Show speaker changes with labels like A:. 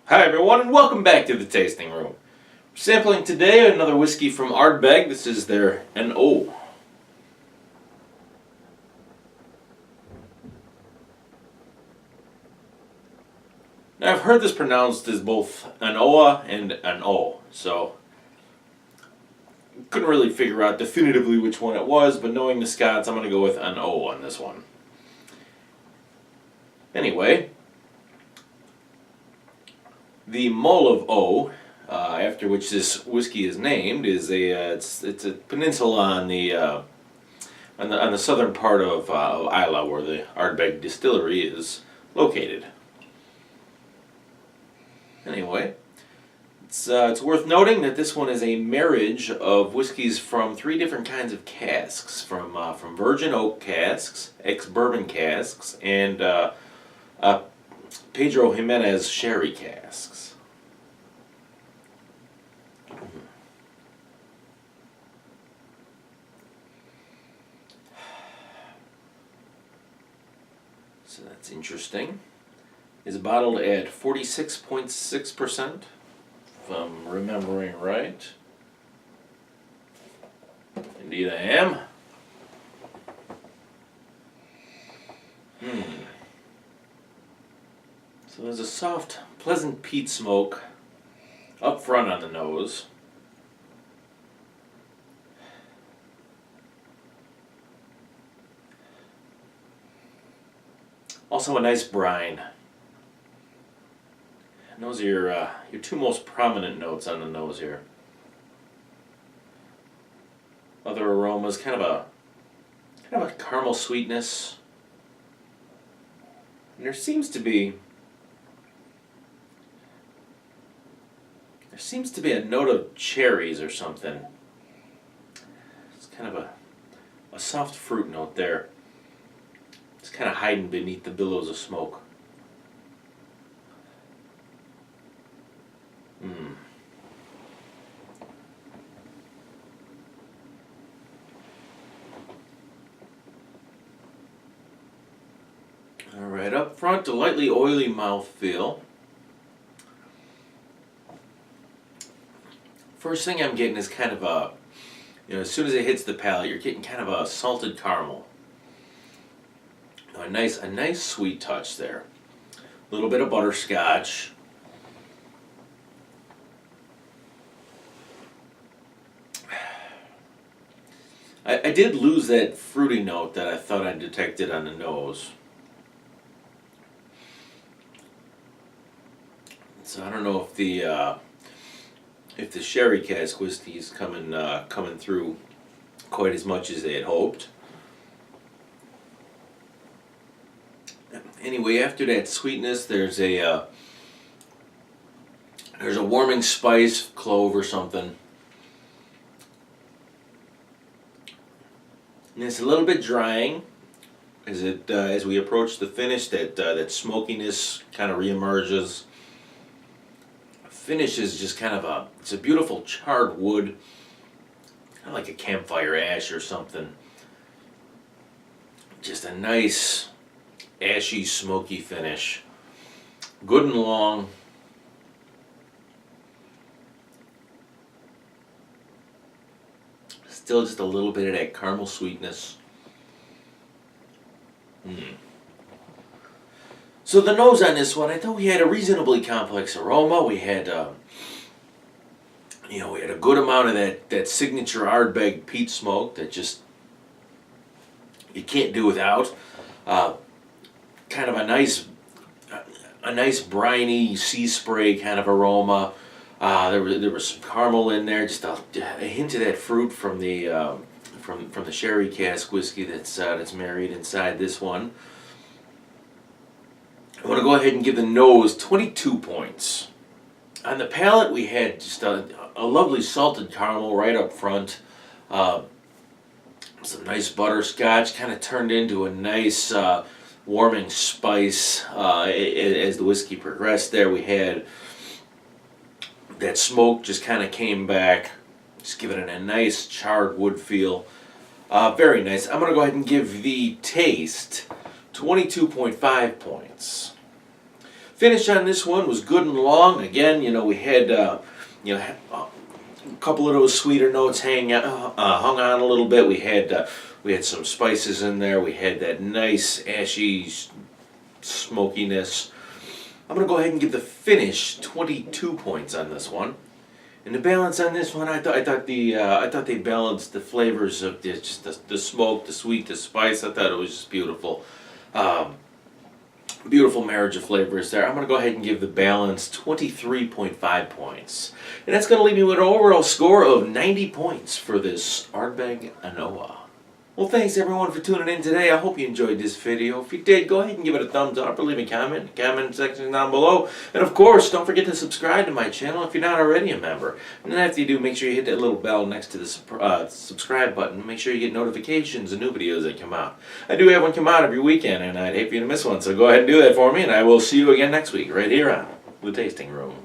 A: Hi everyone and welcome back to the Tasting Room. We're sampling today another whiskey from Ardbeg. This is their N.O. Now I've heard this pronounced as both N.O.A. and N.O. So couldn't really figure out definitively which one it was, but knowing the Scots I'm going to go with N.O. on this one. Anyway, the Mull of O, after which this whiskey is named, is it's a peninsula on the southern part of Islay, where the Ardbeg distillery is located. Anyway, it's worth noting that this one is a marriage of whiskeys from three different kinds of casks, from virgin oak casks, ex-bourbon casks, and Pedro Jimenez sherry casks. So that's interesting. It's bottled at 46.6%, if I'm remembering right. Indeed I am. So there's a soft, pleasant peat smoke up front on the nose. Also a nice brine. And those are your two most prominent notes on the nose here. Other aromas, kind of a caramel sweetness. And there seems to be a note of cherries or something. It's kind of a soft fruit note there. It's kind of hiding beneath the billows of smoke. Alright, up front, a lightly oily mouthfeel. First thing I'm getting is kind of as soon as it hits the palate, you're getting kind of a salted caramel. A nice sweet touch there. A little bit of butterscotch. I did lose that fruity note that I thought I detected on the nose. So I don't know if the sherry cask whiskey is coming through quite as much as they had hoped. Anyway, after that sweetness, there's a warming spice, clove or something. And it's a little bit drying as we approach the finish. That smokiness kind of reemerges. Finish is just kind of it's a beautiful charred wood, kind of like a campfire ash or something. Just a nice ashy, smoky finish. Good and long. Still just a little bit of that caramel sweetness. So the nose on this one, I thought we had a reasonably complex aroma. We had, we had a good amount of that signature Ardbeg peat smoke that just you can't do without. Kind of a nice briny sea spray kind of aroma. There was some caramel in there, just a hint of that fruit from the sherry cask whiskey that's married inside this one. I want to go ahead and give the nose 22 points. On the palate, we had just a lovely salted caramel right up front. Some nice butterscotch, kind of turned into a nice warming spice as the whiskey progressed there. We had that smoke just kind of came back, just giving it a nice charred wood feel. Very nice. I'm going to go ahead and give the taste 22.5 points. Finish on this one was good and long. Again, we had a couple of those sweeter notes hung on a little bit. We had some spices in there. We had that nice ashy smokiness. I'm gonna go ahead and give the finish 22 points on this one. And the balance on this one, I thought they balanced the flavors of the smoke, the sweet, the spice. I thought it was just beautiful. Beautiful marriage of flavors there. I'm going to go ahead and give the balance 23.5 points. And that's going to leave me with an overall score of 90 points for this Ardbeg Anoa. Well, thanks everyone for tuning in today. I hope you enjoyed this video. If you did, go ahead and give it a thumbs up or leave a comment in the comment section down below. And of course, don't forget to subscribe to my channel if you're not already a member. And then after you do, make sure you hit that little bell next to the subscribe button. Make sure you get notifications of new videos that come out. I do have one come out every weekend, and I'd hate for you to miss one. So go ahead and do that for me, and I will see you again next week right here on The Tasting Room.